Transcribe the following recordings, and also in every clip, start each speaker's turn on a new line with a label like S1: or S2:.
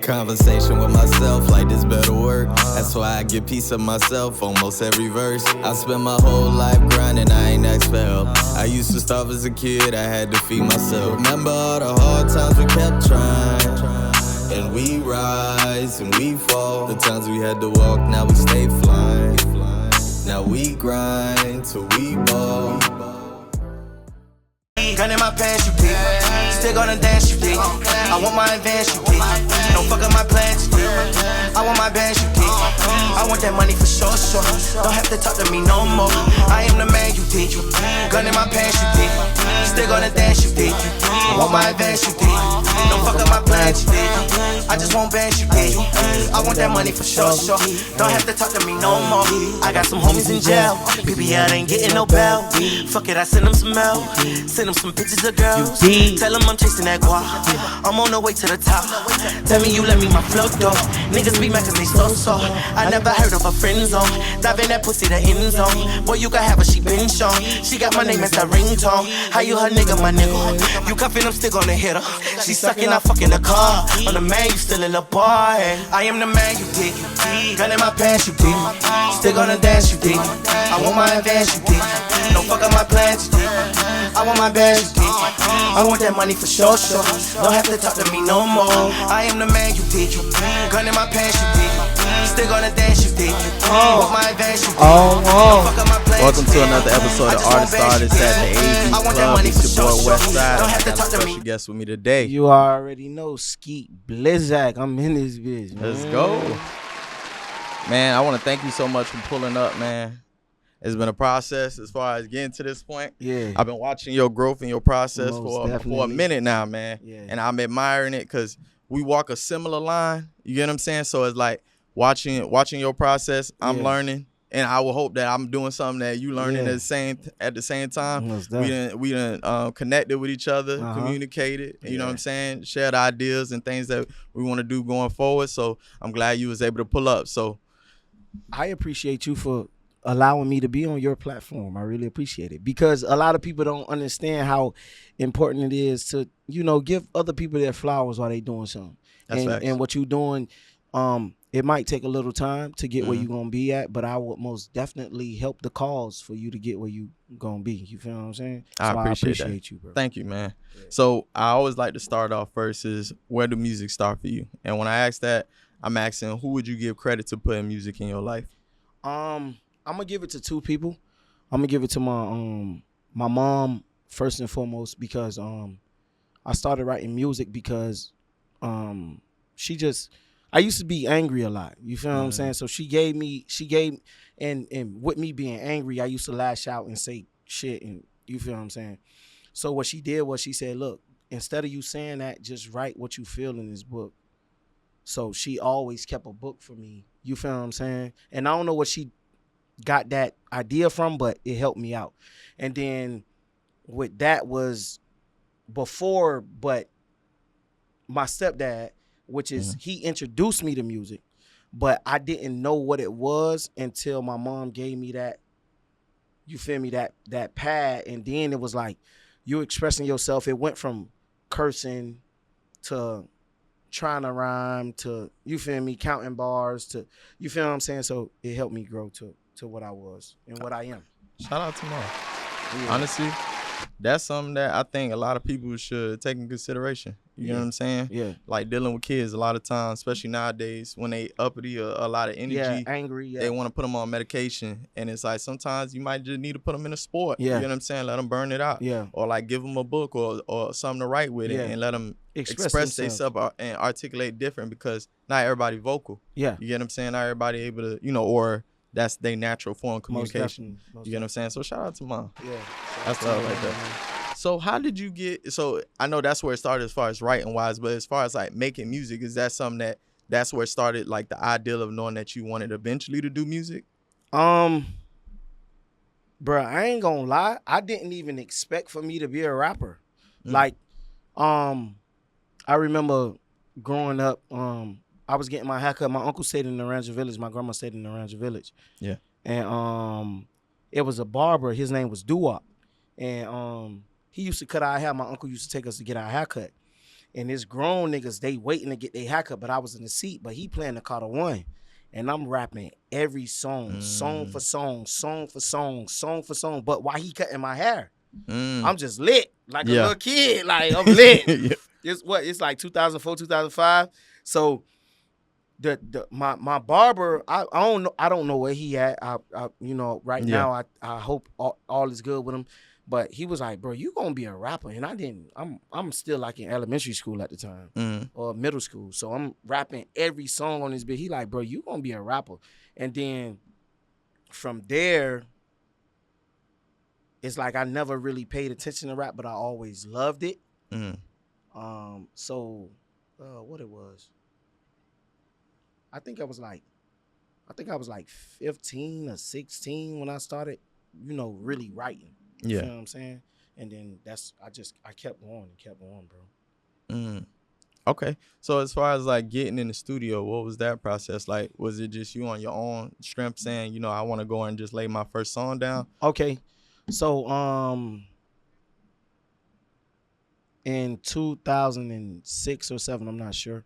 S1: Conversation with myself like this better work. That's why I get peace of myself almost every verse. I spent my whole life grinding, I ain't asked for help. I used to starve as a kid, I had to feed myself. Remember all the hard times we kept trying. And we rise and we fall. The times we had to walk, now we stay flying. Now we grind till we ball.
S2: Gun in my pants, you did. Still gonna dance, you did. I want my advance, you did. Don't fuck up my plans, you did. I want my bands, you did. I want that money for sure, sure. Don't have to talk to me no more. I am the man, you did. Gun in my pants, you did. Still gonna dance, you did. I want my advance, you did. Don't fuck up my plans, you did. I just want bands, you did. I want that money for sure, sure. Don't have to talk to me no more. I got some homies in jail. PBL ain't getting no bail. Fuck it, I send them some mail. Send them some pictures of girls. Tell them I'm chasing that guap. I'm on the way to the top. Tell me you let me my flow though. Niggas be mad cause they so. I never heard of a friend zone. Dive in that pussy, the end zone. Boy, you can have her, she been shown. She got my name as the ringtone. How you her nigga, my nigga? You cuffin', I'm still gonna hit her. She sucking, I fucking the car. On the man, you still in the bar. I am the man, you dig. Gun in my pants, you dig. Still gonna dance, you dig. I want my advance, you dig. Don't fuck up my plans, you dig. I want my bands, you dig. I want that money for sure, sure. Don't have to talk to me no more. I am the man, you dig. Gun in my pants, you dig. Still gonna dance, you dig. Want my advance, you dig. Don't fuck up my plans.
S1: Welcome to another episode of Artist Artists at the AV Club. It's your boy Westside.
S2: Don't have to talk to me.
S1: Special guest with me today.
S3: You already know Skeet, Blak. I'm in this bitch, man.
S1: Let's go. Man, I want to thank you so much for pulling up, man. It's been a process as far as getting to this point.
S3: Yeah.
S1: I've been watching your growth and your process for a minute now, man.
S3: Yeah.
S1: And I'm admiring it because we walk a similar line. You get what I'm saying? So it's like watching your process, I'm learning. And I will hope that I'm doing something that you learning at the same time. We done connected with each other, communicated, you know what I'm saying? Shared ideas and things that we want to do going forward. So I'm glad you was able to pull up. So
S3: I appreciate you for allowing me to be on your platform. I really appreciate it because a lot of people don't understand how important it is to, give other people their flowers while they doing something. And what you doing, it might take a little time to get where you're going to be at, but I would most definitely help the cause for you to get where you going to be. You feel what I'm saying? So
S1: I appreciate
S3: you, bro.
S1: Thank you, man. Yeah. So I always like to start off first is where do music start for you? And when I ask that, I'm asking who would you give credit to putting music in your life?
S3: I'm gonna give it to two people. I'm gonna give it to my mom first and foremost because I started writing music because I used to be angry a lot. You feel what I'm saying? So she gave and with me being angry, I used to lash out and say shit, and you feel what I'm saying? So what she did was she said, look, instead of you saying that, just write what you feel in this book. So she always kept a book for me. You feel what I'm saying? And I don't know what she got that idea from, but it helped me out. And then with that was before, but my stepdad, which is he introduced me to music, but I didn't know what it was until my mom gave me that, you feel me, that pad. And then it was like you expressing yourself. It went from cursing to trying to rhyme to, you feel me, counting bars to, you feel what I'm saying? So it helped me grow to what I was and what I am.
S1: Shout out to Mobb. Yeah. Honestly, that's something that I think a lot of people should take in consideration. You know what I'm saying?
S3: Yeah.
S1: Like dealing with kids a lot of times, especially nowadays when they uppity a lot of energy.
S3: Angry.
S1: They want to put them on medication. And it's like sometimes you might just need to put them in a sport.
S3: Yeah.
S1: You know what I'm saying? Let them burn it out.
S3: Yeah.
S1: Or like give them a book or something to write with it and let them express themselves and articulate different because not everybody vocal.
S3: Yeah.
S1: You get what I'm saying? Not everybody able to, or that's their natural form of communication.
S3: Most
S1: you get what I'm saying? So shout out to Mobb.
S3: Yeah.
S1: That's love right there. So how did you so I know that's where it started as far as writing wise, but as far as like making music, is that something that's where it started, like the ideal of knowing that you wanted eventually to do music?
S3: Bruh, I ain't gonna lie. I didn't even expect for me to be a rapper. Like, I remember growing up, I was getting my haircut. My uncle stayed in the Ranger Village. My grandma stayed in the Ranger Village.
S1: Yeah.
S3: And it was a barber. His name was Doo-Wop. And he used to cut our hair. My uncle used to take us to get our haircut. And this grown niggas, they waiting to get their haircut, but I was in the seat, but he playing the Carter One. And I'm rapping every song, song for song, song for song, song for song. But while he cutting my hair, I'm just lit like a little kid. Like I'm lit. It's like 2004, 2005. So my barber, I don't know where he at. Right now I hope all is good with him. But he was like, bro, you gonna be a rapper. And I'm still like in elementary school at the time or middle school. So I'm rapping every song on this bit. He like, bro, you gonna be a rapper. And then from there, it's like I never really paid attention to rap, but I always loved it. What it was, I think I was like 15 or 16 when I started, really writing. You know what I'm saying? And then I kept going and kept going, bro.
S4: Okay. So as far as like getting in the studio, what was that process like? Was it just you on your own strength saying, I want to go and just lay my first song down?
S3: Okay. So in 2006 or 7, I'm not sure,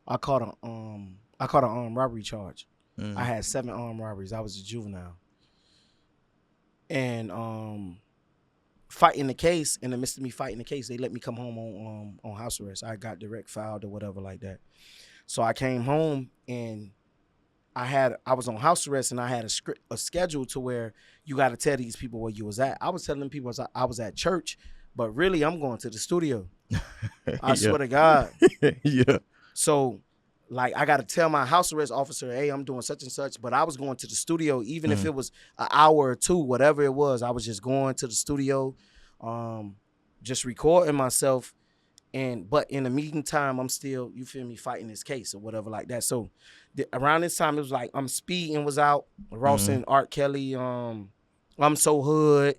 S3: I caught an armed robbery charge. I had 7 armed robberies. I was a juvenile. And fighting the case, in the midst of me fighting the case, they let me come home on house arrest. I got direct filed or whatever like that. So I came home and I was on house arrest, and I had a schedule to where you got to tell these people where you was at. I was telling them people I was at church, but really I'm going to the studio. I swear to God. So like I got to tell my house arrest officer, hey, I'm doing such and such, but I was going to the studio, even if it was an hour or 2, whatever it was, I was just going to the studio, just recording myself. But in the meantime, I'm still, you feel me, fighting this case or whatever like that. So around this time, it was like Speeding was out, Ross and Art Kelly, I'm So Hood.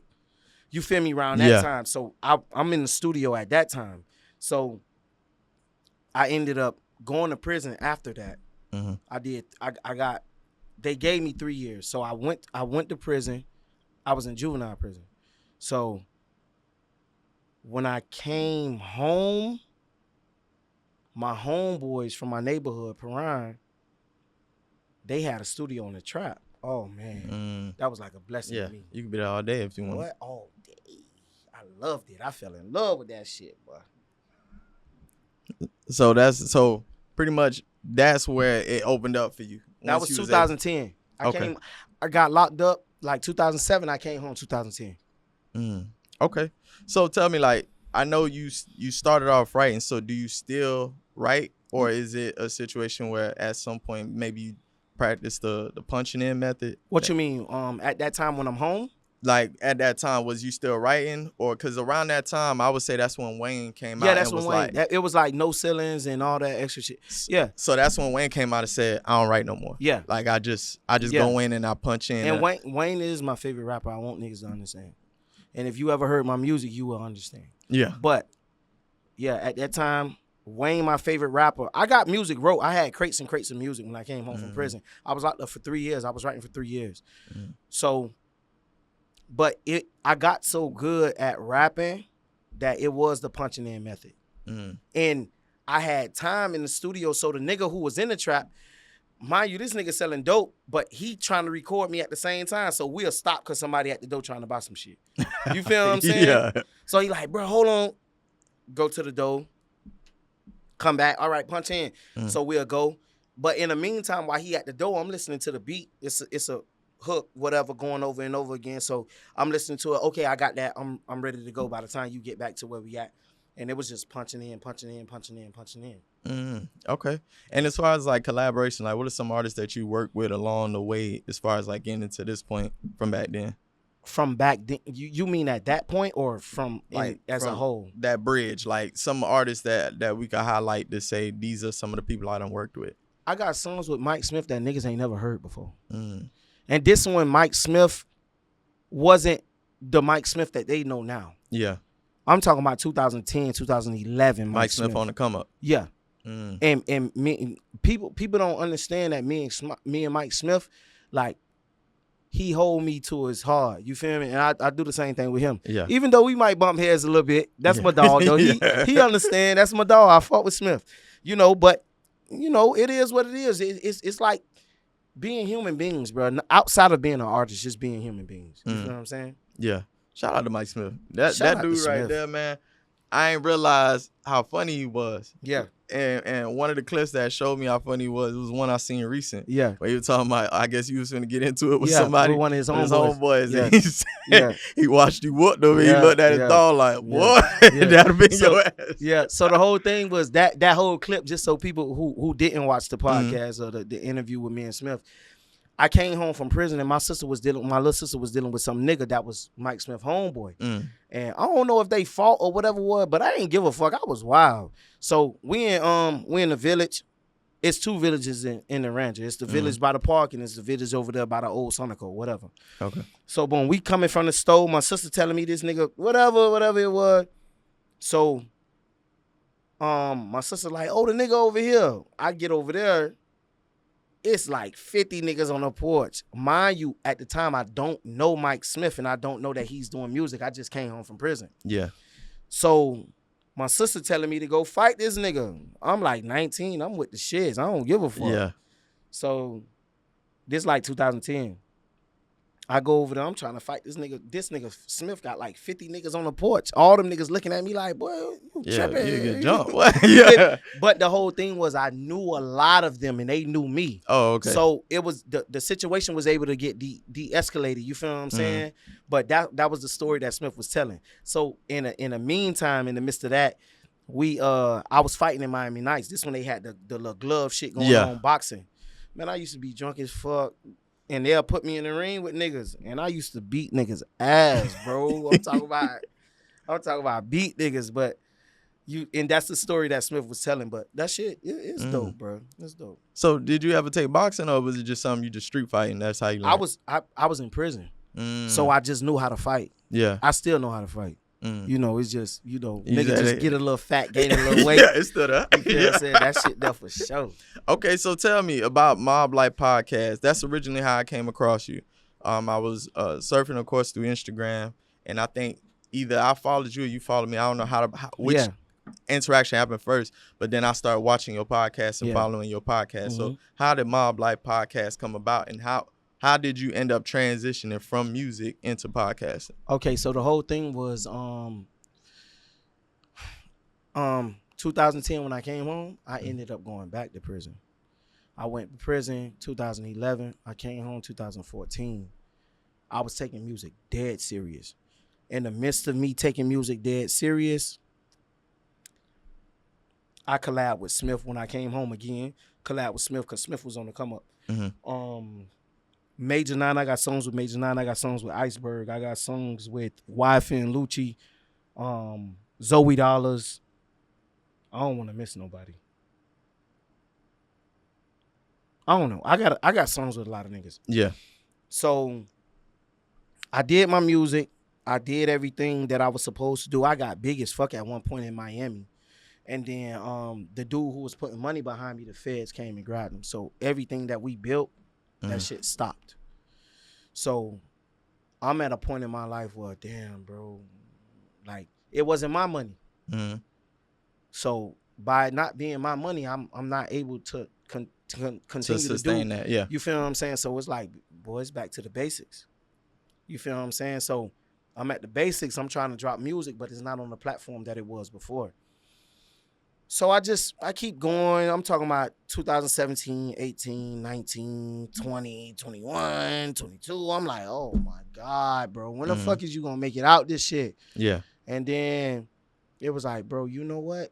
S3: You feel me, around that time. So I'm in the studio at that time. So I ended up going to prison after that. They gave me 3 years. So I went to prison. I was in juvenile prison. So when I came home, my homeboys from my neighborhood, Perrine, they had a studio in the trap. Oh man, that was like a blessing to me.
S4: You could be there all day if you want.
S3: What? All day. I loved it. I fell in love with that shit, boy.
S4: So pretty much that's where it opened up for you.
S3: That was 2010. I got locked up like 2007. I came home 2010.
S4: Okay. So tell me, like, I know you started off writing. So do you still write, or is it a situation where at some point maybe you practice the punching in method?
S3: What you mean? At that time when I'm home?
S4: Like at that time, was you still writing, or because around that time I would say that's when Wayne came out.
S3: Yeah, that's when Wayne. It was like no ceilings and all that extra shit. Yeah.
S4: So that's when Wayne came out and said, "I don't write no more." Yeah. Like I just go in and I punch in.
S3: And Wayne is my favorite rapper. I want niggas to understand. And if you ever heard my music, you will understand. Yeah. But yeah, at that time, Wayne, my favorite rapper. I got music wrote. I had crates and crates of music when I came home from prison. I was out there for 3 years. I was writing for 3 years. So. But I got so good at rapping that it was the punching in method. And I had time in the studio, so the nigga who was in the trap, mind you, this nigga selling dope, but he trying to record me at the same time, so we'll stop because somebody at the door trying to buy some shit. You feel what I'm saying? Yeah. So he like, bro, hold on. Go to the door. Come back. All right, punch in. So we'll go. But in the meantime, while he at the door, I'm listening to the beat. It's a hook, whatever, going over and over again. So I'm listening to it. Okay, I got that. I'm ready to go by the time you get back to where we at. And it was just punching in.
S4: Okay. And as far as like collaboration, like what are some artists that you work with along the way as far as like getting into this point from back then?
S3: From back then, you mean at that point or from like as a whole?
S4: That bridge, like some artists that we could highlight to say these are some of the people I done worked with.
S3: I got songs with Mike Smith that niggas ain't never heard before. And this one, Mike Smith wasn't the Mike Smith that they know now. Yeah. I'm talking about 2010, 2011.
S4: Mike Smith on the come up.
S3: Yeah. And me, people don't understand that me and Mike Smith, like, he hold me to his heart. You feel me? And I do the same thing with him.
S4: Yeah.
S3: Even though we might bump heads a little bit, that's my dog though.
S4: Yeah.
S3: He understand. That's my dog. I fought with Smith. You know, but you know, it is what it is. It's like being human beings, bro. Outside of being an artist, just being human beings. You feel what I'm saying?
S4: Yeah. Shout out to Mike Smith. That
S3: Shout out
S4: dude
S3: to
S4: right
S3: Smith.
S4: there, man. I ain't realized how funny he was.
S3: Yeah.
S4: And one of the clips that showed me how funny he was one I seen recent.
S3: Yeah.
S4: Where he was talking about, I guess he was going to get into it with
S3: Yeah,
S4: somebody.
S3: with one of his
S4: with
S3: homeboys.
S4: homeboys.
S3: Yeah.
S4: And he said,
S3: Yeah.
S4: he watched you whoop them and he
S3: Yeah,
S4: looked at his
S3: yeah.
S4: dog like, what?
S3: Yeah.
S4: That'll be
S3: So-
S4: your ass.
S3: Yeah. So the whole thing was that whole clip, just so people who didn't watch the podcast or the interview with me and Smith, I came home from prison and my little sister was dealing with some nigga that was Mike Smith homeboy. And I don't know if they fought or whatever was, but I ain't give a fuck. I was wild. So we in the village. It's two villages in the rancher. It's the village by the park and it's the village over there by the old Sonico, whatever.
S4: Okay.
S3: So boom, we coming from the store. My sister telling me this nigga, whatever it was. So my sister like, oh, the nigga over here. I get over there. It's like 50 niggas on the porch. Mind you, at the time, I don't know Mike Smith and I don't know that he's doing music. I just came home from prison.
S4: Yeah.
S3: So my sister telling me to go fight this nigga. I'm like 19. I'm with the shits. I don't give a fuck.
S4: Yeah.
S3: So this like 2010. I go over there. I'm trying to fight this nigga. This nigga Smith got like 50 niggas on the porch. All them niggas looking at me like, boy, you
S4: Yeah.
S3: tripping.
S4: You get jumped. What? Yeah.
S3: But the whole thing was I knew a lot of them and they knew me.
S4: Oh, okay.
S3: So it was the situation was able to get de-escalated. You feel what I'm saying? But that was the story that Smith was telling. So in the meantime, in the midst of that, I was fighting in Miami Nights. This when they had the little glove shit going on, boxing. Man, I used to be drunk as fuck. And they'll put me in the ring with niggas. And I used to beat niggas ass, bro. I'm talking about beat niggas, but and that's the story that Smith was telling. But that shit, it's dope, bro. It's dope.
S4: So did you ever take boxing or was it just something you just street fighting? That's how you learned?
S3: I was in prison. So I just knew how to fight.
S4: Yeah.
S3: I still know how to fight. You know, it's just, niggas
S4: said
S3: just
S4: it.
S3: get a little fat, gain a little weight.
S4: Yeah, it stood up.
S3: You know what I'm saying? That shit there for sure.
S4: Okay, so tell me about Mobb Life Podcast. That's originally how I came across you. I was surfing, of course, through Instagram, and I think either I followed you or you followed me. I don't know which interaction happened first, but then I started watching your podcast and following your podcast. So how did Mobb Life Podcast come about, and how did you end up transitioning from music into podcasting?
S3: Okay, so the whole thing was 2010 when I came home, I ended up going back to prison. I went to prison 2011. I came home 2014. I was taking music dead serious. In the midst of me taking music dead serious, I collabed with Smith when I came home again. Collabed with Smith because Smith was on the come up. Major 9, I got songs with Major 9. I got songs with Iceberg. I got songs with Wife and Lucci, Zoe Dollars. I don't want to miss nobody. I don't know. I got songs with a lot of niggas.
S4: Yeah.
S3: So I did my music. I did everything that I was supposed to do. I got big as fuck at one point in Miami. And then the dude who was putting money behind me, the feds came and grabbed him. So everything that we built, that shit stopped. So I'm at a point in my life where, damn, bro, like it wasn't my money. So by not being my money, I'm not able to continue to
S4: sustain
S3: do
S4: that. Yeah.
S3: You feel what I'm saying? So it's like, boys, back to the basics. You feel what I'm saying? So I'm at the basics. I'm trying to drop music, but it's not on the platform that it was before. So I keep going. I'm talking about 2017, 18, 19, 20, 21, 22. I'm like, oh my God, bro. When the fuck is you gonna make it out this shit?
S4: Yeah. And
S3: then it was like, bro, you know what?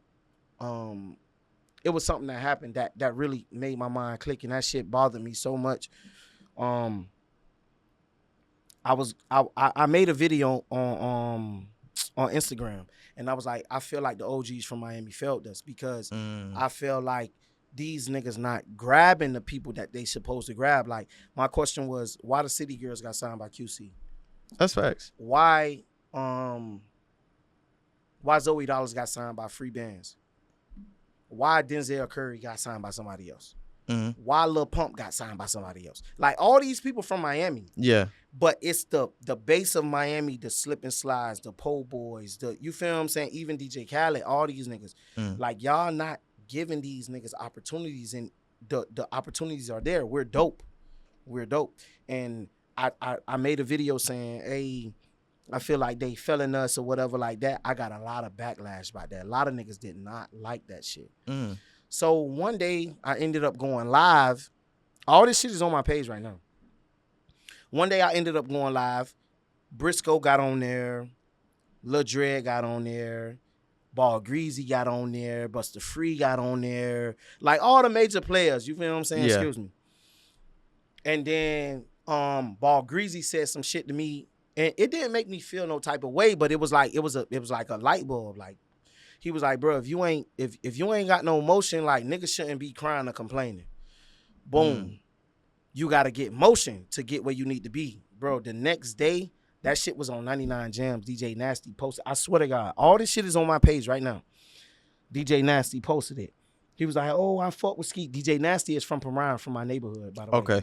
S3: It was something that happened that really made my mind click, and that shit bothered me so much. I made a video on Instagram, and I was like, I feel like the OGs from Miami felt this because I feel like these niggas not grabbing the people that they supposed to grab. Like, my question was, why the City Girls got signed by QC?
S4: That's facts.
S3: Why Zoe Dollars got signed by Free Bands? Why Denzel Curry got signed by somebody else? Why Lil Pump got signed by somebody else? Like all these people from Miami.
S4: Yeah.
S3: But it's the base of Miami, the slip and slides, the pole boys, you feel what I'm saying? Even DJ Khaled, all these niggas. Like y'all not giving these niggas opportunities, and the opportunities are there. We're dope. And I made a video saying, hey, I feel like they failing us or whatever like that. I got a lot of backlash about that. A lot of niggas did not like that shit. So one day I ended up going live. All this shit is on my page right now. One day I ended up going live. Briscoe got on there. Lil Dred got on there. Ball Greasy got on there. Busta Free got on there. Like all the major players. You feel what I'm saying?
S4: Yeah.
S3: Excuse me. And then Ball Greasy said some shit to me, and it didn't make me feel no type of way, but it was like a light bulb. Like he was like, bro, if you ain't got no motion, like niggas shouldn't be crying or complaining. Boom. You gotta get motion to get where you need to be. Bro, the next day, that shit was on 99 Jams. DJ Nasty posted. I swear to God, all this shit is on my page right now. DJ Nasty posted it. He was like, oh, I fuck with Skeet. DJ Nasty is from Perrine, from my neighborhood, by the way.
S4: Okay.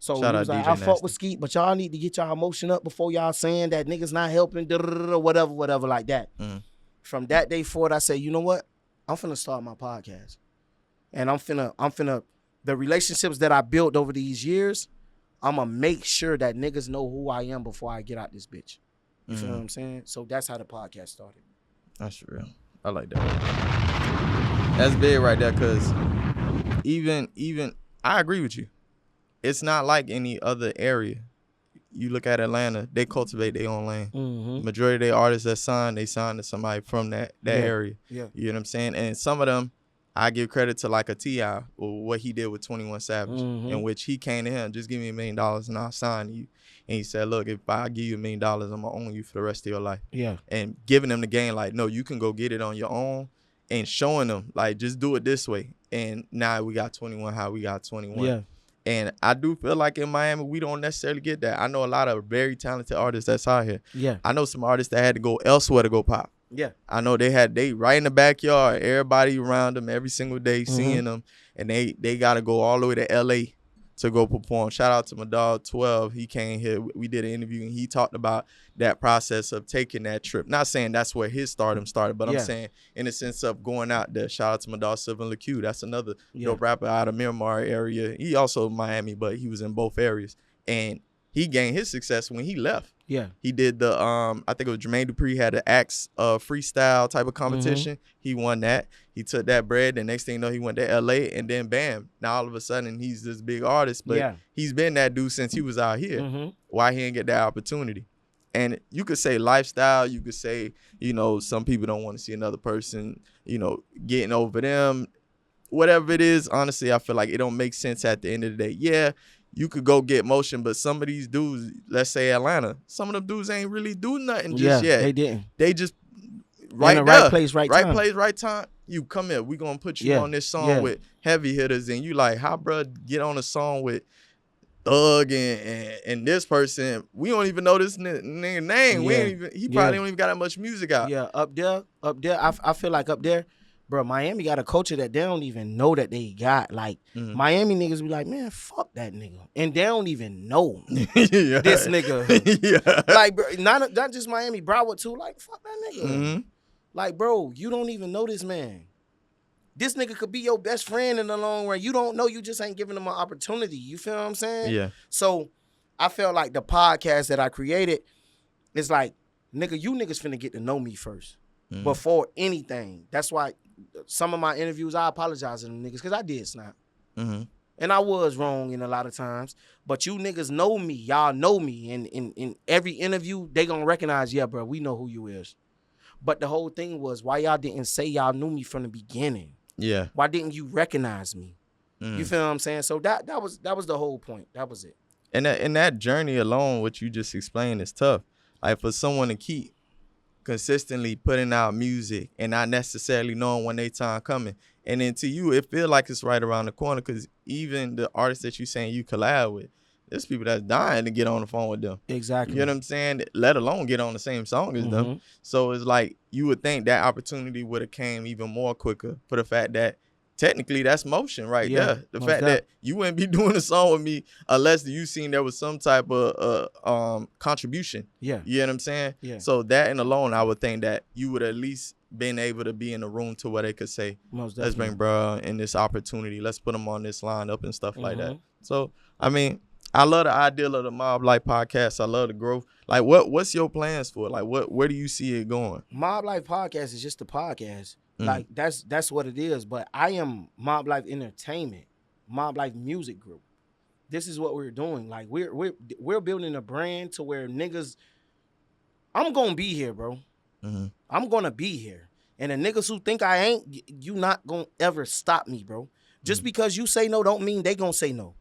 S3: So
S4: Shout
S3: he was
S4: out
S3: like,
S4: DJ
S3: I fuck
S4: Nasty.
S3: with Skeet, but y'all need to get y'all emotion up before y'all saying that niggas not helping, whatever like that. From that day forward, I said, you know what? I'm finna start my podcast. And I'm finna, the relationships that I built over these years, I'm gonna make sure that niggas know who I am before I get out this bitch. You feel what I'm saying? So that's how the podcast started.
S4: That's real. I like that. That's big right there, because even I agree with you. It's not like any other area. You look at Atlanta, they cultivate their own lane. Majority of their artists that sign, they sign to somebody from that area. Yeah. You know what I'm saying? And some of them, I give credit to like a T.I. or what he did with 21 Savage, in which he came to him, just give me $1 million and I'll sign you. And he said, look, if I give you $1 million, I'm going to own you for the rest of your life. Yeah. And giving them the game, like, no, you can go get it on your own, and showing them, like, just do it this way. And now we got 21, how we got 21. Yeah. And I do feel like in Miami, we don't necessarily get that. I know a lot of very talented artists that's out here. Yeah. I know some artists that had to go elsewhere to go pop. Yeah. I know they right in the backyard, everybody around them every single day, seeing them, and they got to go all the way to LA to go perform. Shout out to my dog 12. He came here. We did an interview, and he talked about that process of taking that trip. Not saying that's where his stardom started, but I'm saying in the sense of going out there. Shout out to my dog Sylvan LeCue. That's another dope rapper out of Miramar area. He also Miami, but he was in both areas. And he gained his success when he left. Yeah. He did the I think it was Jermaine Dupri had an Axe freestyle type of competition. He won that. He took that bread. The next thing you know, he went to LA, and then bam. Now all of a sudden he's this big artist. But he's been that dude since he was out here. Why he didn't get that opportunity? And you could say lifestyle, you could say, you know, some people don't want to see another person, you know, getting over them. Whatever it is, honestly, I feel like it don't make sense at the end of the day. Yeah. You could go get motion, but some of these dudes, let's say Atlanta, some of them dudes ain't really do nothing just yet.
S3: They didn't.
S4: They just
S3: right place, right time.
S4: Right place, right time. You come here. We gonna put you on this song with heavy hitters, and you like, how bro get on a song with Thug and this person? We don't even know this nigga name. We ain't even. He probably don't even got that much music out.
S3: Yeah, up there. I feel like up there. Bro, Miami got a culture that they don't even know that they got. Like, Miami niggas be like, man, fuck that nigga. And they don't even know this nigga. Like, bro, not just Miami, Broward too. Like, fuck that nigga. Like, bro, you don't even know this man. This nigga could be your best friend in the long run. You don't know. You just ain't giving him an opportunity. You feel what I'm saying? Yeah. So, I felt like the podcast that I created is like, nigga, you niggas finna get to know me first. Before anything. That's why some of my interviews, I apologize to them niggas because I did snap. And I was wrong in a lot of times. But you niggas know me. Y'all know me. And in every interview, they gonna recognize, yeah, bro, we know who you is. But the whole thing was, why y'all didn't say y'all knew me from the beginning? Yeah. Why didn't you recognize me? You feel what I'm saying? So that was the whole point. That was it.
S4: And that journey alone, what you just explained, is tough. Like, for someone to keep consistently putting out music and not necessarily knowing when they time coming, and then to you it feel like it's right around the corner, because even the artists that you saying you collab with, there's people that's dying to get on the phone with them. Exactly. You know what I'm saying? Let alone get on the same song as them. So it's like you would think that opportunity would have came even more quicker for the fact that technically that's motion right there. The fact
S3: definitely.
S4: that you wouldn't be doing a song with me unless you seen there was some type of contribution.
S3: Yeah.
S4: You know what I'm saying?
S3: Yeah.
S4: So that and alone, I would think that you would at least been able to be in a room to where they could say,
S3: Most
S4: let's
S3: definitely.
S4: bring bro in this opportunity. Let's put him on this lineup and stuff like that. So, I mean, I love the idea of the Mobb Life podcast. I love the growth. Like, what's your plans for it? Like, where do you see it going?
S3: Mobb Life podcast is just a podcast. Like that's what it is. But I am Mobb Life Entertainment, Mobb Life Music Group. This is what we're doing. Like we're building a brand to where niggas. I'm gonna be here, bro. I'm gonna be here. And the niggas who think I ain't, you not gonna ever stop me, bro. Just because you say no don't mean they gonna say no.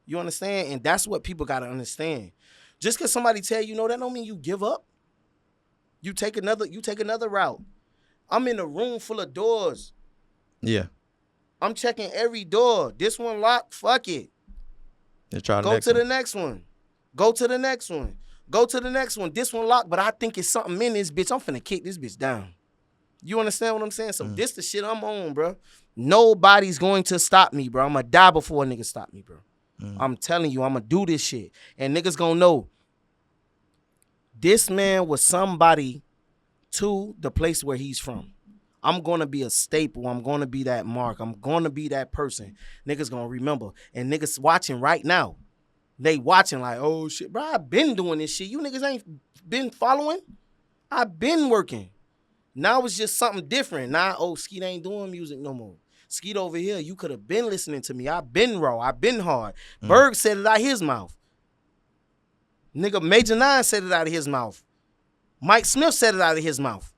S3: You understand? And that's what people gotta understand. Just because somebody tell you no, that don't mean you give up. You take another route. I'm in a room full of doors.
S4: Yeah.
S3: I'm checking every door. This one locked, fuck it. Go to the next one. Go to the next one. Go to the next one. This one locked, but I think it's something in this bitch. I'm finna kick this bitch down. You understand what I'm saying? So this the shit I'm on, bro. Nobody's going to stop me, bro. I'm gonna die before a nigga stop me, bro. I'm telling you, I'm gonna do this shit. And niggas gonna know this man was somebody to the place where he's from. I'm gonna be a staple. I'm gonna be that mark. I'm gonna be that person. Niggas gonna remember. And niggas watching right now. They watching like, oh shit, bro, I been doing this shit. You niggas ain't been following. I been working. Now it's just something different. Now, oh, Skeet ain't doing music no more. Skeet over here, you could have been listening to me. I been raw. I been hard. Berg said it out of his mouth. Nigga, Major 9 said it out of his mouth. Mike Smith said it out of his mouth.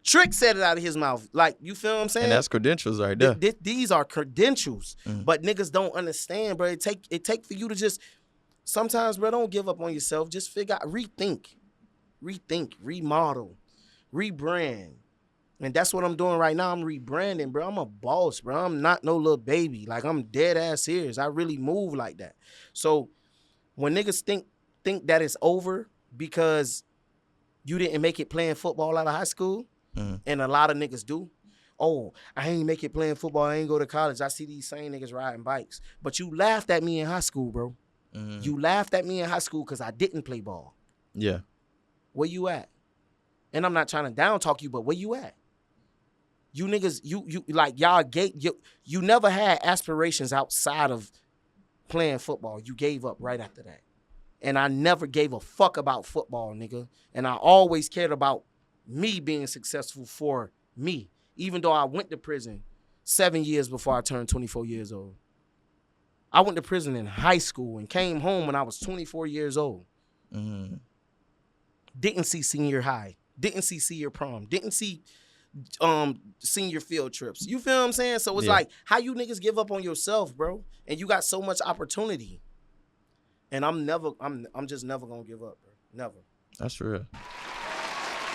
S3: Trick said it out of his mouth. Like, you feel what I'm saying?
S4: And that's credentials right there.
S3: These are credentials. But niggas don't understand, bro. It take for you to just, sometimes, bro, don't give up on yourself. Just figure out, rethink, remodel, rebrand. And that's what I'm doing right now. I'm rebranding, bro. I'm a boss, bro. I'm not no little baby. Like, I'm dead ass serious. I really move like that. So when niggas think that it's over because you didn't make it playing football out of high school, and a lot of niggas do. Oh, I ain't make it playing football. I ain't go to college. I see these same niggas riding bikes. But you laughed at me in high school, bro. You laughed at me in high school because I didn't play ball.
S4: Yeah.
S3: Where you at? And I'm not trying to down talk you, but where you at? You niggas, you like y'all you never had aspirations outside of playing football. You gave up right after that. And I never gave a fuck about football, nigga. And I always cared about me being successful for me, even though I went to prison 7 years before I turned 24 years old. I went to prison in high school and came home when I was 24 years old. Didn't see senior high. Didn't see senior prom. Didn't see senior field trips. You feel what I'm saying? So it's like, how you niggas give up on yourself, bro? And you got so much opportunity. And I'm just never gonna give up, bro. Never.
S4: That's real.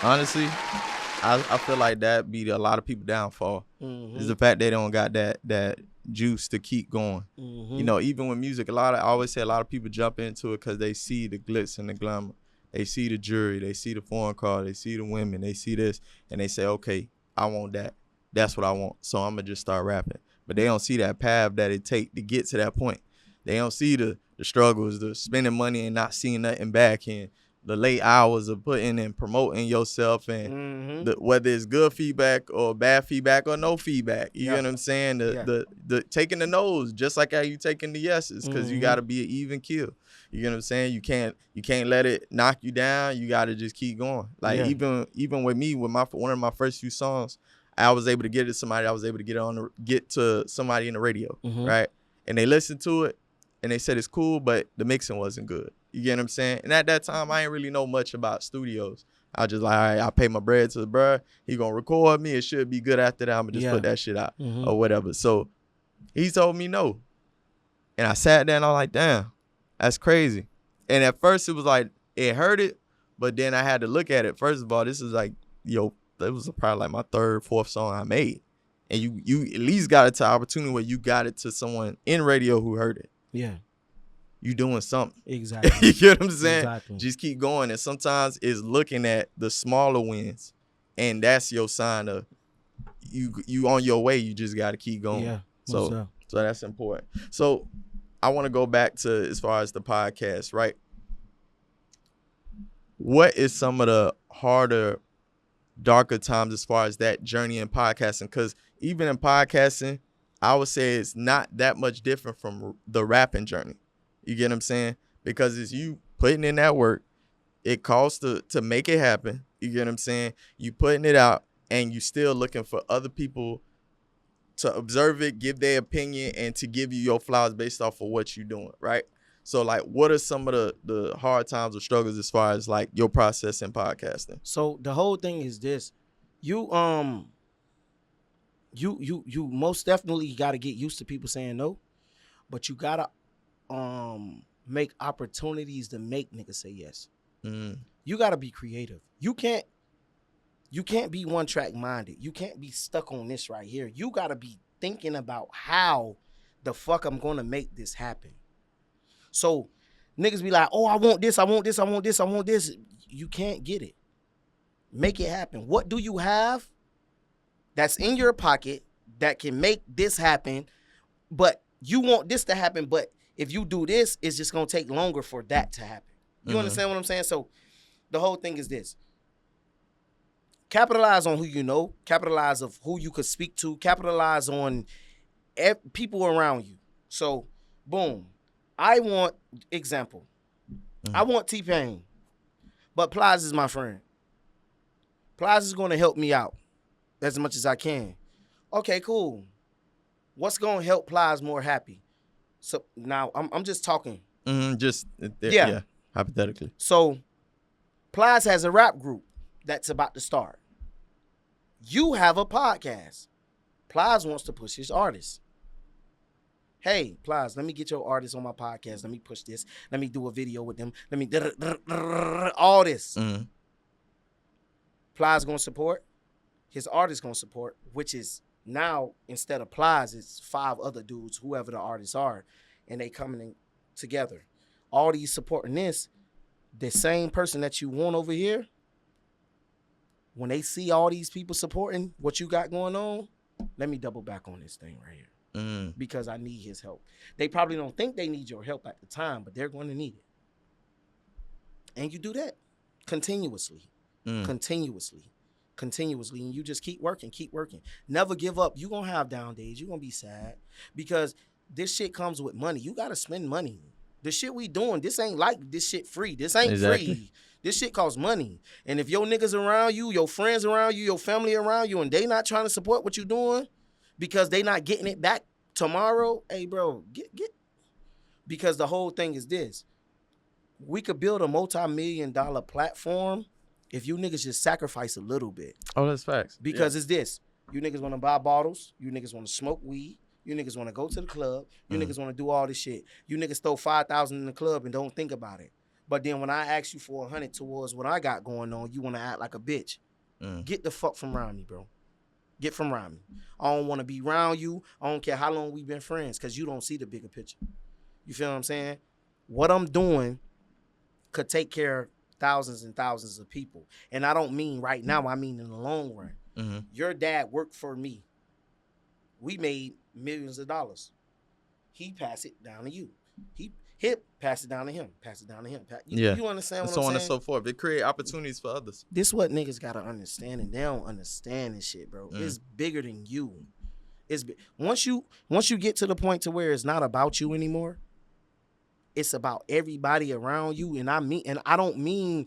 S4: Honestly, I feel like that be a lot of people downfall. Is the fact they don't got that juice to keep going. You know, even with music, I always say a lot of people jump into it because they see the glitz and the glamour. They see the jewelry, they see the foreign car, they see the women, they see this, and they say, okay, I want that. That's what I want. So I'm gonna just start rapping. But they don't see that path that it take to get to that point. They don't see the struggles, the spending money and not seeing nothing back, and the late hours of putting and promoting yourself, and whether it's good feedback or bad feedback or no feedback. You know what I'm saying? The taking the no's just like how you taking the yeses, because you got to be an even kill. You know what I'm saying? You can't let it knock you down. You got to just keep going. Like even with me, with one of my first few songs, I was able to get it to somebody. I was able to get to somebody in the radio, right? And they listened to it. And they said it's cool, but the mixing wasn't good. You get what I'm saying? And at that time, I ain't really know much about studios. I just like, all right, I pay my bread to the bruh. He gonna record me. It should be good after that. I'm gonna just put that shit out or whatever. So he told me no. And I sat there and I'm like, damn, that's crazy. And at first it was like, it hurt it. But then I had to look at it. First of all, this is like, it was probably like my third, fourth song I made. And you at least got it to opportunity where you got it to someone in radio who heard it.
S3: Yeah.
S4: You doing something.
S3: Exactly.
S4: You get what I'm saying?
S3: Exactly.
S4: Just keep going. And sometimes it's looking at the smaller wins, and that's your sign of you on your way. You just got to keep going.
S3: Yeah.
S4: So that's important. So I want to go back to as far as the podcast, right? What is some of the harder, darker times as far as that journey in podcasting? Because even in podcasting, I would say it's not that much different from the rapping journey. You get what I'm saying? Because it's you putting in that work. It costs to make it happen. You get what I'm saying? You putting it out, and you still looking for other people to observe it, give their opinion, and to give you your flowers based off of what you're doing, right? So, like, what are some of the hard times or struggles as far as, like, your process in podcasting?
S3: So the whole thing is this. You most definitely got to get used to people saying no, but you got to make opportunities to make niggas say yes. You got to be creative. You can't be one track minded. You can't be stuck on this right here. You got to be thinking about how the fuck I'm going to make this happen. So niggas be like, oh, I want this, I want this, I want this, I want this. You can't get it. Make it happen. What do you have that's in your pocket that can make this happen? But you want this to happen, but if you do this, it's just going to take longer for that to happen. You understand what I'm saying? So the whole thing is this. Capitalize on who you know. Capitalize of who you could speak to. Capitalize on people around you. So, boom. I want, example, I want T-Pain, but Plies is my friend. Plies is going to help me out as much as I can. Okay, cool. What's going to help Plies more happy? So now I'm just talking.
S4: Yeah, hypothetically.
S3: So Plies has a rap group that's about to start. You have a podcast. Plies wants to push his artists. Hey, Plies, let me get your artists on my podcast. Let me push this. Let me do a video with them. Let me all this. Plies going to support. His artist going to support, which is now, instead of Plies, it's 5 other dudes, whoever the artists are, and they coming in together. All these supporting this, the same person that you want over here, when they see all these people supporting what you got going on, let me double back on this thing right here. Because I need his help. They probably don't think they need your help at the time, but they're going to need it. And you do that continuously. Continuously. And you just keep working. Never give up. You're going to have down days. You're going to be sad. Because this shit comes with money. You got to spend money. The shit we doing, this ain't like this shit free. This ain't free. This shit costs money. And if your niggas around you, your friends around you, your family around you, and they not trying to support what you doing, because they not getting it back tomorrow, hey, bro, get. Because the whole thing is this. We could build a multi-million-dollar platform if you niggas just sacrifice a little bit.
S4: Oh, that's facts.
S3: Because it's this. You niggas want to buy bottles. You niggas want to smoke weed. You niggas want to go to the club. You niggas want to do all this shit. You niggas throw $5,000 in the club and don't think about it. But then when I ask you for 100 towards what I got going on, you want to act like a bitch. Get the fuck from around me, bro. Get from around me. I don't want to be around you. I don't care how long we've been friends, because you don't see the bigger picture. You feel what I'm saying? What I'm doing could take care of thousands and thousands of people. And I don't mean right now. I mean in the long run. Your dad worked for me. We made millions of dollars. He passed it down to you. Hip pass it down to him. Pass it down to him. You understand what I'm saying?
S4: So on and so forth. It create opportunities for others.
S3: This what niggas gotta understand, and they don't understand this shit, bro. It's bigger than you. Once you get to the point to where it's not about you anymore, it's about everybody around you. And I don't mean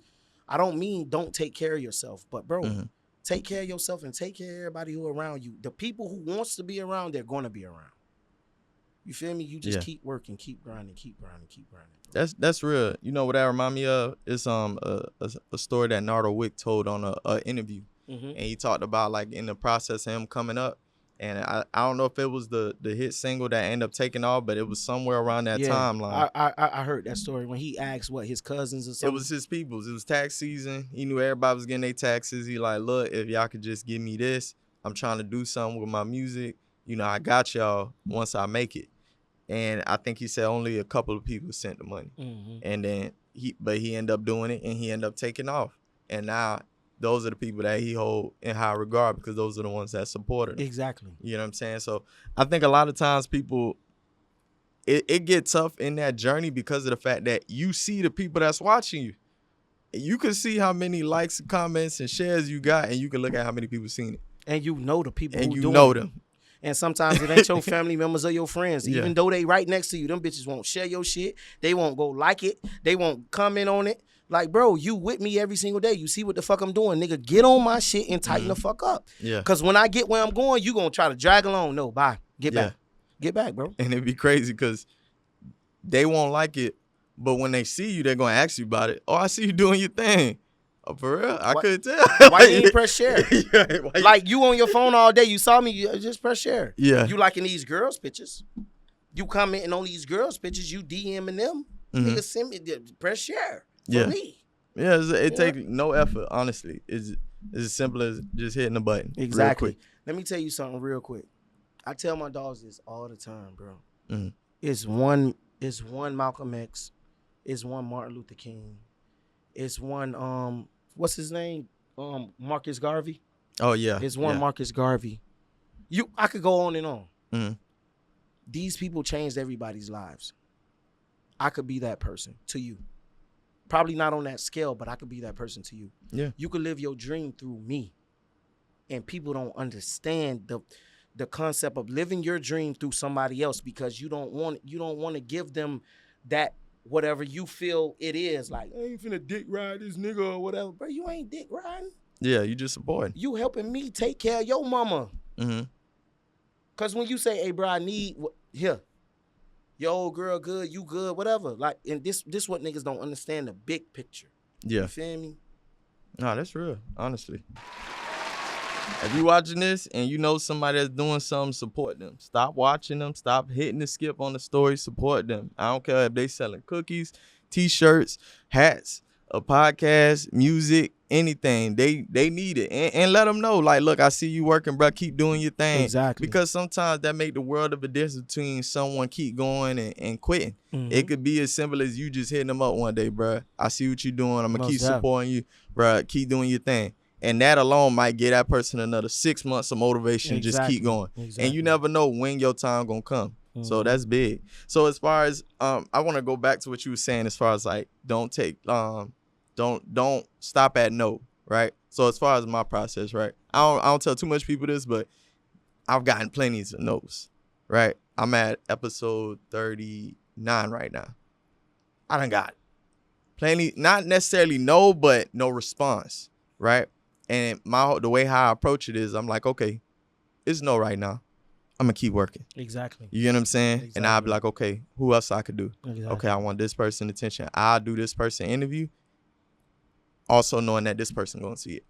S3: don't take care of yourself, but bro, take care of yourself and take care of everybody who around you. The people who wants to be around, they're gonna be around. You feel me? You just keep working, keep grinding. Bro.
S4: That's real. You know what that remind me of? It's a story that Nardo Wick told on a interview, and he talked about like in the process of him coming up, and I don't know if it was the hit single that ended up taking off, but it was somewhere around that timeline.
S3: I heard that story when he asked what his cousins or something.
S4: It was his peoples. It was tax season. He knew everybody was getting their taxes. He like, look, if y'all could just give me this, I'm trying to do something with my music. You know, I got y'all once I make it. And I think he said only a couple of people sent the money. And then he ended up doing it, and he ended up taking off. And now those are the people that he hold in high regard because those are the ones that supported him.
S3: Exactly.
S4: You know what I'm saying? So I think a lot of times people, it gets tough in that journey because of the fact that you see the people that's watching you. You can see how many likes, comments, and shares you got, and you can look at how many people seen it.
S3: And you know the people
S4: And
S3: who
S4: you
S3: doing
S4: know
S3: it.
S4: them.
S3: And sometimes it ain't your family members or your friends.
S4: Yeah.
S3: Even though they right next to you, them bitches won't share your shit. They won't go like it. They won't comment on it. Like, bro, you with me every single day. You see what the fuck I'm doing. Nigga, get on my shit and tighten the fuck up.
S4: Yeah.
S3: Because when I get where I'm going, you going to try to drag along. No, bye. Get back. Get back, bro.
S4: And it'd be crazy because they won't like it, but when they see you, they're going to ask you about it. Oh, I see you doing your thing. Oh, for real? I couldn't tell.
S3: Why you ain't press share?
S4: Yeah,
S3: like, you on your phone all day. You saw me. You just press share.
S4: Yeah.
S3: You liking these girls' pictures. You commenting on these girls' pictures. You DMing them. Nigga, send me, press share for me.
S4: Yeah, it takes no effort, honestly. It's as simple as just hitting the button.
S3: Exactly. Let me tell you something real quick. I tell my dogs this all the time, bro.
S4: Mm-hmm.
S3: It's one Malcolm X. It's one Martin Luther King. It's one what's his name? Marcus Garvey.
S4: Oh yeah.
S3: It's one Marcus Garvey. I could go on and on.
S4: Mm-hmm.
S3: These people changed everybody's lives. I could be that person to you. Probably not on that scale, but I could be that person to you.
S4: Yeah.
S3: You could live your dream through me. And people don't understand the concept of living your dream through somebody else because you don't want to give them that whatever you feel it is. Like, I ain't finna dick ride this nigga or whatever. Bro, you ain't dick riding.
S4: Yeah, you just supporting.
S3: You helping me take care of your mama.
S4: Mm-hmm.
S3: Because when you say, hey, bro, I need, here, your old girl good, you good, whatever. Like, and this what niggas don't understand, the big picture.
S4: Yeah.
S3: You feel me?
S4: No, that's real, honestly. If you watching this and you know somebody that's doing something, support them. Stop watching them. Stop hitting the skip on the story. Support them. I don't care if they selling cookies, T-shirts, hats, a podcast, music, anything. They need it. And let them know, like, look, I see you working, bro. Keep doing your thing.
S3: Exactly.
S4: Because sometimes that make the world of a difference between someone keep going and quitting.
S3: Mm-hmm.
S4: It could be as simple as you just hitting them up one day, bro. I see what you're doing. I'm going to keep
S3: definitely
S4: supporting you, bro. Keep doing your thing. And that alone might get that person another 6 months of motivation.
S3: Exactly.
S4: Just keep going.
S3: Exactly.
S4: And you never know when your time gonna come.
S3: Mm-hmm.
S4: So that's big. So as far as I want to go back to what you were saying as far as like don't stop at no, right? So as far as my process, right? I don't tell too much people this, but I've gotten plenty of no's, right? I'm at episode 39 right now. I done got plenty, not necessarily no, but no response, right? And the way how I approach it is I'm like, okay, it's no right now. I'm going to keep working.
S3: Exactly.
S4: You get what I'm saying?
S3: Exactly.
S4: And I'll be like, okay, who else I could do?
S3: Exactly.
S4: Okay, I want this person attention. I'll do this person interview. Also knowing that this person going to see it.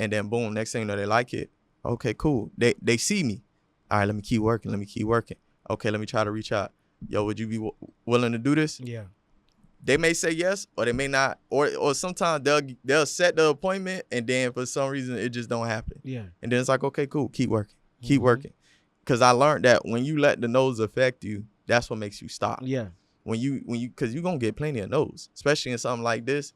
S4: And then boom, next thing you know, they like it. Okay, cool. They see me. All right, let me keep working. Okay, let me try to reach out. Yo, would you be willing to do this?
S3: Yeah.
S4: They may say yes, or they may not, or sometimes they'll set the appointment, and then for some reason it just don't happen.
S3: Yeah.
S4: And then it's like, okay, cool, keep working, because I learned that when you let the no's affect you, that's what makes you stop.
S3: Yeah.
S4: Because you're gonna get plenty of no's, especially in something like this.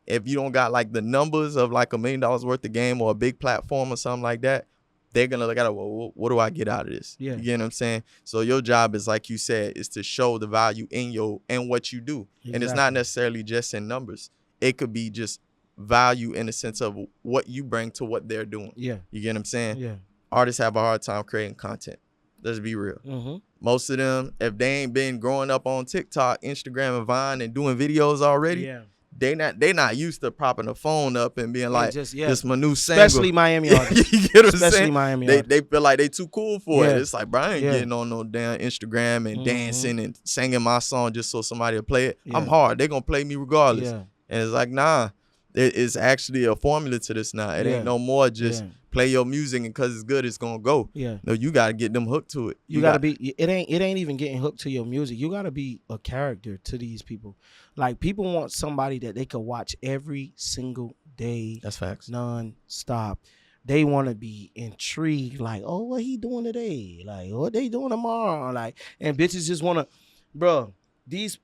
S4: If you don't got like the numbers of like $1 million worth of game or a big platform or something like that, they're gonna look at it. Well, what do I get out of this?
S3: Yeah.
S4: You get what I'm saying? So your job is, like you said, is to show the value in what you do.
S3: Exactly.
S4: And it's not necessarily just in numbers. It could be just value in the sense of what you bring to what they're doing.
S3: Yeah.
S4: You get what I'm saying?
S3: Yeah.
S4: Artists have a hard time creating content. Let's be real.
S3: Mm-hmm.
S4: Most of them, if they ain't been growing up on TikTok, Instagram, and Vine and doing videos already,
S3: Yeah.
S4: they not used to propping the phone up and being like,
S3: just,
S4: this my new single.
S3: Especially Miami artists.
S4: You get what I'm
S3: Especially
S4: saying?
S3: Miami
S4: They
S3: artists.
S4: feel like they too cool for
S3: Yeah.
S4: it. It's like, bro, I ain't
S3: Yeah.
S4: getting on no damn Instagram and dancing and singing my song just so somebody will play it.
S3: Yeah.
S4: I'm hard. They gonna play me regardless.
S3: Yeah.
S4: And it's like, nah, it's actually a formula to this now. It
S3: Yeah.
S4: ain't no more just
S3: Yeah.
S4: play your music and cause it's good, it's gonna go.
S3: Yeah.
S4: No, you gotta get them hooked to it.
S3: You gotta be. It ain't even getting hooked to your music. You gotta be a character to these people. Like, people want somebody that they could watch every single day,
S4: That's facts.
S3: non-stop. They want to be intrigued. Like, oh, what he doing today? Like, what they doing tomorrow? Like, and bitches just wanna, bro. These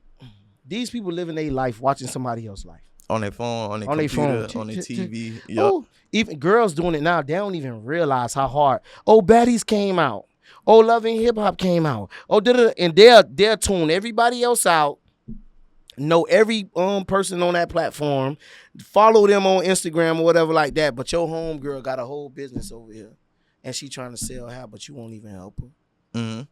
S3: people living their life watching somebody else's life.
S4: On their phone, on their
S3: On their
S4: computer,
S3: phone.
S4: on their TV. Yep.
S3: Oh, even girls doing it now, they don't even realize how hard. Oh, Baddies came out. Oh, Love and Hip Hop came out. Oh, and they'll tune everybody else out. Know every person on that platform. Follow them on Instagram or whatever like that. But your homegirl got a whole business over here, and she trying to sell how, but you won't even help her.
S4: Mm-hmm.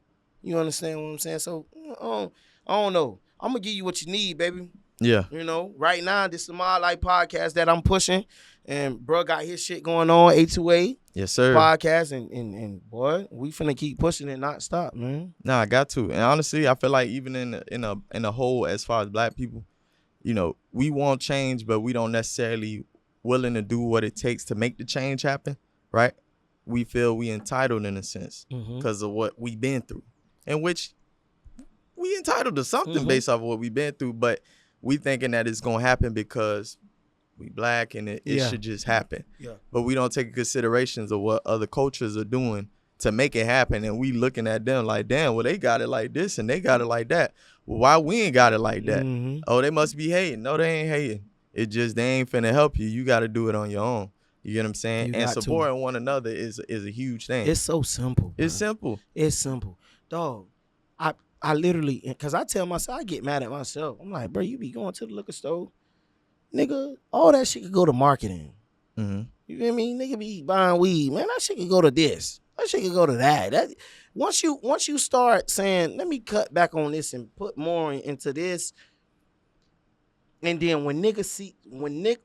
S3: You understand what I'm saying? So I don't know. I'm gonna give you what you need, baby.
S4: Yeah.
S3: You know, right now, this is my Life podcast that I'm pushing. And bro got his shit going on, A2A
S4: Yes, sir.
S3: podcast. And boy, we finna keep pushing it, not stop, man.
S4: Nah, I got to. And honestly, I feel like even in a whole, as far as black people, you know, we want change, but we don't necessarily willing to do what it takes to make the change happen, right? We feel we entitled in a sense because of what we've been through, in which we entitled to something based off of what we've been through, but we thinking that it's gonna happen because we black and it should just happen. Yeah. But we don't take considerations of what other cultures are doing to make it happen, and we looking at them like, damn, well they got it like this and they got it like that. Well, why we ain't got it like that? Oh, they must be hating. No, they ain't hating. It just they ain't finna help you. You got to do it on your own. You get what I'm saying? And supporting one another is a huge thing.
S3: It's so simple. Bro.
S4: It's simple.
S3: It's simple, dog. I literally, because I tell myself, I get mad at myself. I'm like, bro, you be going to the liquor store, nigga. All that shit could go to marketing. You feel me? Nigga be buying weed, man. That shit could go to this. That shit could go to that. Once you start saying, let me cut back on this and put more into this, and then when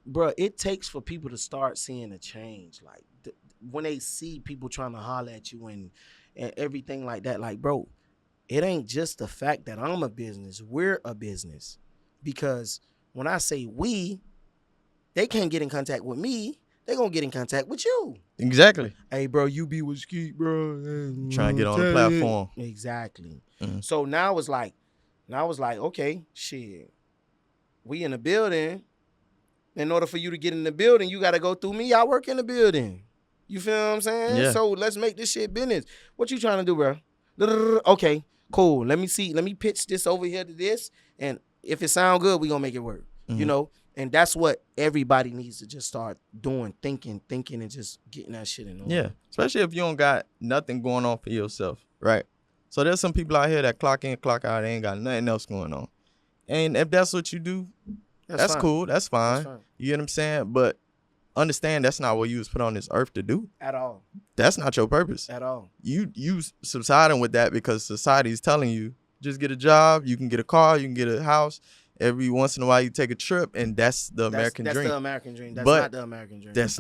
S3: bro, it takes for people to start seeing a change. Like when they see people trying to holler at you and everything like that, like, bro, it ain't just the fact that I'm a business. We're a business. Because when I say we, they can't get in contact with me. They gonna get in contact with you.
S4: Exactly.
S3: Hey, bro, you be with Skeet, bro.
S4: Trying to get on the platform.
S3: Exactly. So now it's like, okay, shit. We in the building. In order for you to get in the building, you got to go through me. I work in the building. You feel what I'm saying?
S4: Yeah.
S3: So let's make this shit business. What you trying to do, bro? Okay, cool. Let me pitch this over here to this. And if it sound good, we going to make it work. You know? And that's what everybody needs to just start doing, thinking, and just getting that shit in order.
S4: Yeah, especially if you don't got nothing going on for yourself, right? So there's some people out here that clock in, clock out, they ain't got nothing else going on. And if that's what you do, that's cool. That's fine. You get what I'm saying? But understand that's not what you was put on this earth to do.
S3: At all.
S4: That's not your purpose.
S3: At all.
S4: You subsiding with that because society is telling you, just get a job, you can get a car, you can get a house. Every once in a while you take a trip, and that's the American dream.
S3: That's the American dream. That's
S4: but
S3: not the American dream.
S4: That's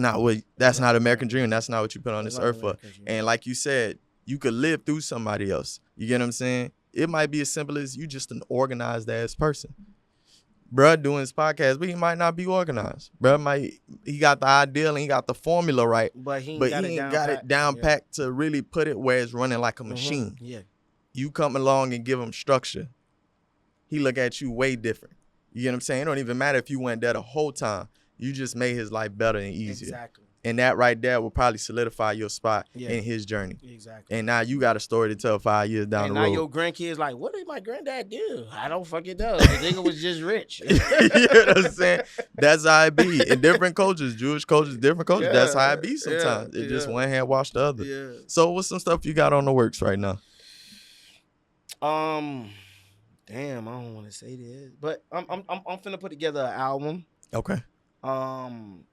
S4: not American dream. That's not what you put on this earth for. And like you said, you could live through somebody else. You get what I'm saying? It might be as simple as you just an organized ass person. Bruh doing his podcast, but he might not be organized. He got the ideal and he got the formula right, but he ain't got it down packed to really put it where it's running like a machine.
S3: Yeah.
S4: You come along and give him structure. He look at you way different. You get what I'm saying? It don't even matter if you went there the whole time. You just made his life better and easier.
S3: Exactly.
S4: And that right there will probably solidify your spot in his journne.
S3: Exactly.
S4: And now you got a story to tell 5 years down the road.
S3: And now your grandkids like, what did my granddad do? I don't fucking know. The nigga was just rich.
S4: You know what I'm saying? That's how it be. In different cultures, Jewish cultures, different cultures, that's how it be sometimes. It just one hand wash the other.
S3: Yeah.
S4: So what's some stuff you got on the works right now?
S3: Damn, I don't want to say this, but I'm finna put together an album.
S4: Okay.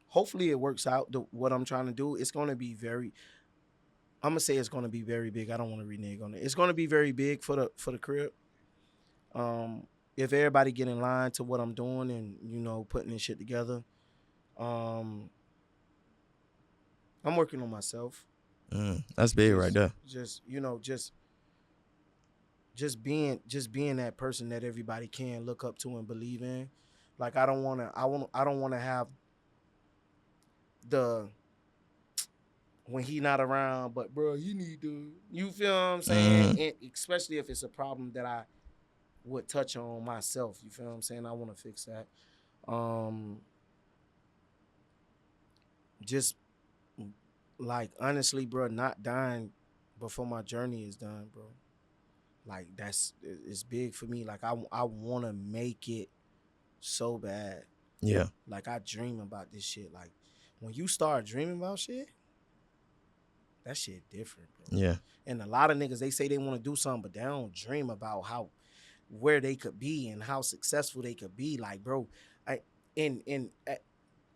S3: Hopefully it works out. What I'm trying to do, it's gonna be very. I'm gonna say it's gonna be very big. I don't want to renege on it. It's gonna be very big for the crib. If everybody get in line to what I'm doing and putting this shit together, I'm working on myself.
S4: That's big right there.
S3: Just being that person that everybody can look up to and believe in. Like I don't want to have the when he not around, but bro, you need to, you feel what I'm saying? And especially if it's a problem that I would touch on myself, you feel what I'm saying? I want to fix that. Just like honestly, bro, not dying before my journey is done, bro. Like it's big for me. Like I want to make it so bad.
S4: Yeah.
S3: Like, I dream about this shit. Like, when you start dreaming about shit, that shit different, bro.
S4: Yeah.
S3: And a lot of niggas, they say they want to do something, but they don't dream about where they could be and how successful they could be. Like, bro,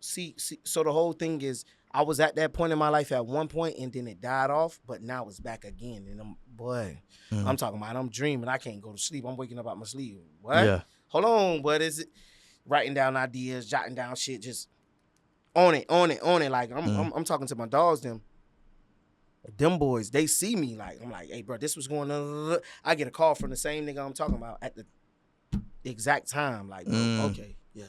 S3: so the whole thing is, I was at that point in my life at one point, and then it died off, but now it's back again. And I'm talking about, I'm dreaming. I can't go to sleep. I'm waking up out my sleep. What?
S4: Yeah.
S3: Hold on, what is it? Writing down ideas, jotting down shit, just on it. Like, I'm talking to my dogs, them boys, they see me, like, I'm like, hey, bro, this was going on. I get a call from the same nigga I'm talking about at the exact time. Like, bro, okay, yeah.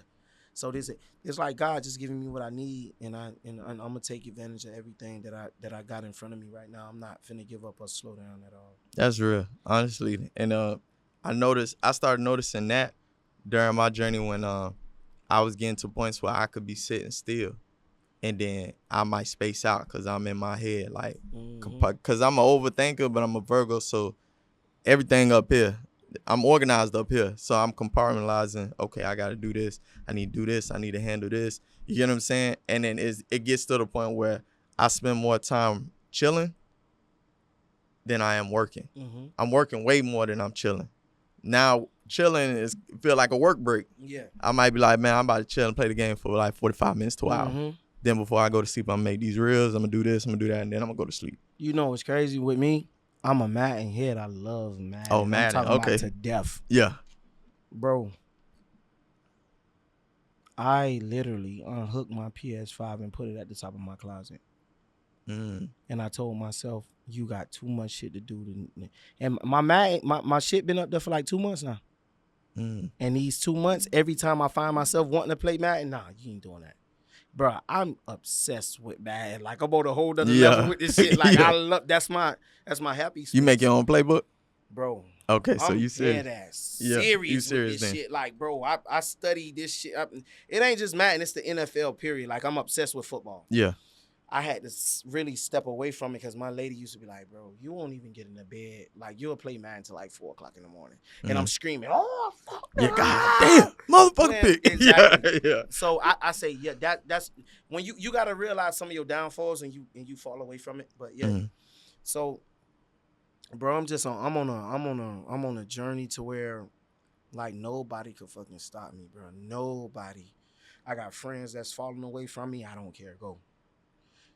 S3: So it's like God just giving me what I need, and I'm gonna take advantage of everything that I got in front of me right now. I'm not finna give up or slow down at all.
S4: That's real, honestly. And I started noticing that during my journey when I was getting to points where I could be sitting still, and then I might space out because I'm in my head, like, because I'm an overthinker, but I'm a Virgo, so everything up here, I'm organized up here, so I'm compartmentalizing. Okay, I got to do this. I need to do this. I need to handle this. You get what I'm saying? And then it gets to the point where I spend more time chilling than I am working. I'm working way more than I'm chilling. Now, chilling feel like a work break.
S3: Yeah.
S4: I might be like, man, I'm about to chill and play the game for like 45 minutes to an hour. Then before I go to sleep, I'm going to make these reels. I'm going to do this. I'm going to do that. And then I'm going to go to sleep.
S3: You know what's crazy with me? I'm a Madden head. I love Madden.
S4: Oh, Madden.
S3: I'm talking
S4: Okay.
S3: about to death.
S4: Yeah.
S3: Bro, I literally unhooked my PS5 and put it at the top of my closet. And I told myself, you got too much shit to do. And my shit been up there for like 2 months now. And these 2 months, every time I find myself wanting to play Madden, nah, you ain't doing that. Bro, I'm obsessed with Madden. Like, I'm on a whole other level with this shit. Like, I love, that's my happy space.
S4: You make your own playbook?
S3: Bro.
S4: Okay, so
S3: I'm
S4: you serious?
S3: Serious
S4: you serious
S3: with this
S4: then.
S3: shit. Like, bro, I study this shit. It ain't just Madden, it's the NFL, period. Like, I'm obsessed with football.
S4: Yeah.
S3: I had to really step away from it because my lady used to be like, bro, you won't even get in the bed. Like, you'll play Madden till like 4 o'clock in the morning. And I'm screaming, oh, fuck.
S4: Yeah, God damn. Motherfucker pick.
S3: Exactly.
S4: Yeah.
S3: So I say, yeah, that's when you got to realize some of your downfalls and you fall away from it. But yeah. So, bro, I'm on a journey to where, like, nobody could fucking stop me, bro. Nobody. I got friends that's falling away from me. I don't care. Go.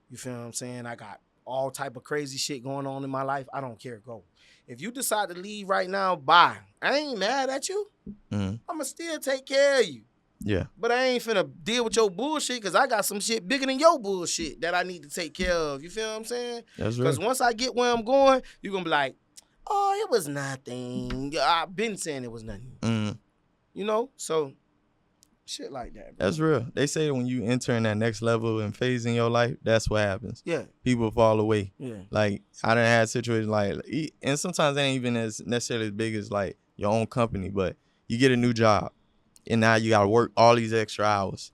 S3: You feel what I'm saying? I got all type of crazy shit going on in my life. I don't care. Go. If you decide to leave right now, bye. I ain't mad at you. I'ma still take care of you.
S4: Yeah.
S3: But I ain't finna deal with your bullshit because I got some shit bigger than your bullshit that I need to take care of. You feel what I'm saying?
S4: That's right.
S3: Because once I get where I'm going, you're gonna be like, oh, it was nothing. I've been saying it was nothing. You know? So, shit like that, bro.
S4: That's real. They say when you enter in that next level and phase in your life, that's what happens.
S3: Yeah.
S4: People fall away.
S3: Yeah.
S4: Like, I done had situations like, and sometimes they ain't even as necessarily as big as like your own company, but you get a new job and now you got to work all these extra hours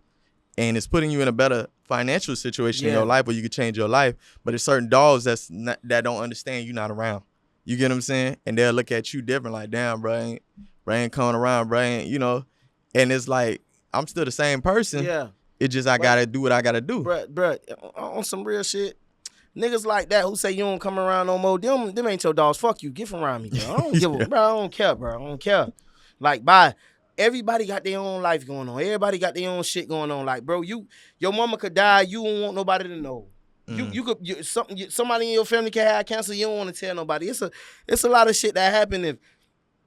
S4: and it's putting you in a better financial situation in your life where you can change your life. But there's certain dogs that don't understand you not around. You get what I'm saying? And they'll look at you different, like, damn, bro, ain't coming around, bro, you know? And it's like, I'm still the same person.
S3: Yeah.
S4: It just, I got to do what I got to do.
S3: Bruh, on some real shit, niggas like that who say you don't come around no more, them ain't your dogs. Fuck you. Get from around me, bro. I don't give a, bro. I don't care, bro. I don't care. Like, bye. Everybody got their own life going on. Everybody got their own shit going on. Like, bro, your mama could die. You don't want nobody to know. Somebody in your family can have cancer. You don't want to tell nobody. It's a lot of shit that happen. If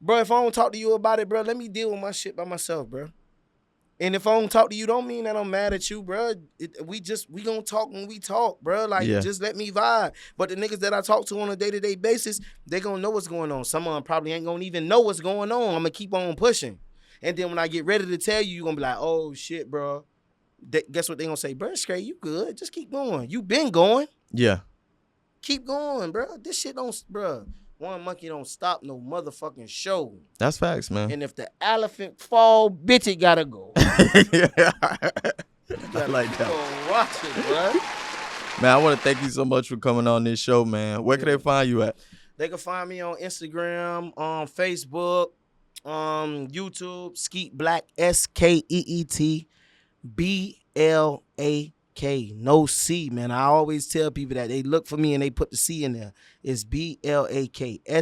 S3: I don't talk to you about it, bro, let me deal with my shit by myself, bro. And if I don't talk to you, don't mean that I'm mad at you, bro. We gonna talk when we talk, bro. Like, just let me vibe. But the niggas that I talk to on a day-to-day basis, they gonna know what's going on. Some of them probably ain't gonna even know what's going on. I'm gonna keep on pushing. And then when I get ready to tell you, you're gonna be like, oh, shit, bro. Guess what they gonna say? Bro, straight, you good. Just keep going. You been going.
S4: Yeah.
S3: Keep going, bro. This shit don't, bro. One monkey don't stop no motherfucking show.
S4: That's facts, man.
S3: And if the elephant fall, bitch, it gotta go.
S4: I like that.
S3: Go watch it, bro.
S4: Man, I want to thank you so much for coming on this show, man. Where can they find you at?
S3: They can find me on Instagram, on Facebook, YouTube, Skeet Blak, Skeet. Blak, no C, man. I always tell people that they look for me and they put the C in there. It's Blak,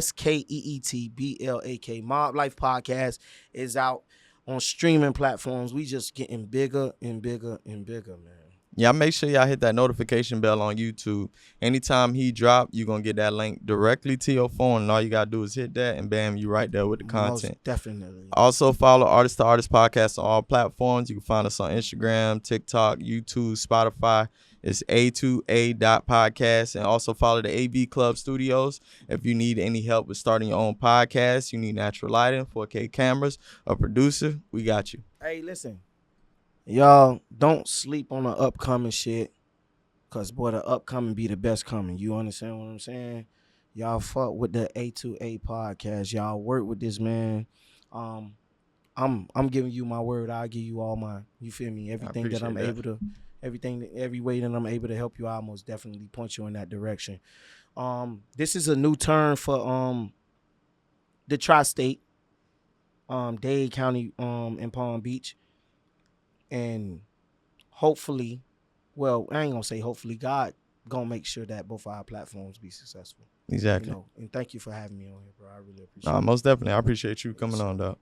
S3: Skeet, Blak. Mob Life Podcast is out on streaming platforms. We just getting bigger and bigger and bigger, man.
S4: Yeah, make sure y'all hit that notification bell on YouTube. Anytime he drop, you're going to get that link directly to your phone. And all you got to do is hit that, and bam, you right there with the content.
S3: Most definitely.
S4: Also, follow Artist to Artist Podcast on all platforms. You can find us on Instagram, TikTok, YouTube, Spotify. It's A2A.podcast. And also follow the AB Club Studios. If you need any help with starting your own podcast, you need natural lighting, 4K cameras, a producer, we got you.
S3: Hey, listen. Y'all don't sleep on the upcoming shit, cause boy, the upcoming be the best coming. You understand what I'm saying? Y'all fuck with the A2A podcast. Y'all work with this man. I'm giving you my word. I'll give you all mine. You feel me? Everything that I'm able to, every way that I'm able to help you, I'll most definitely point you in that direction. This is a new turn for the tri-state, Dade County, in Palm Beach. And hopefully, well, I ain't gonna say hopefully, God gonna make sure that both our platforms be successful.
S4: Exactly.
S3: And thank you for having me on here, bro. I really appreciate it.
S4: Most definitely. I appreciate you coming on, dog.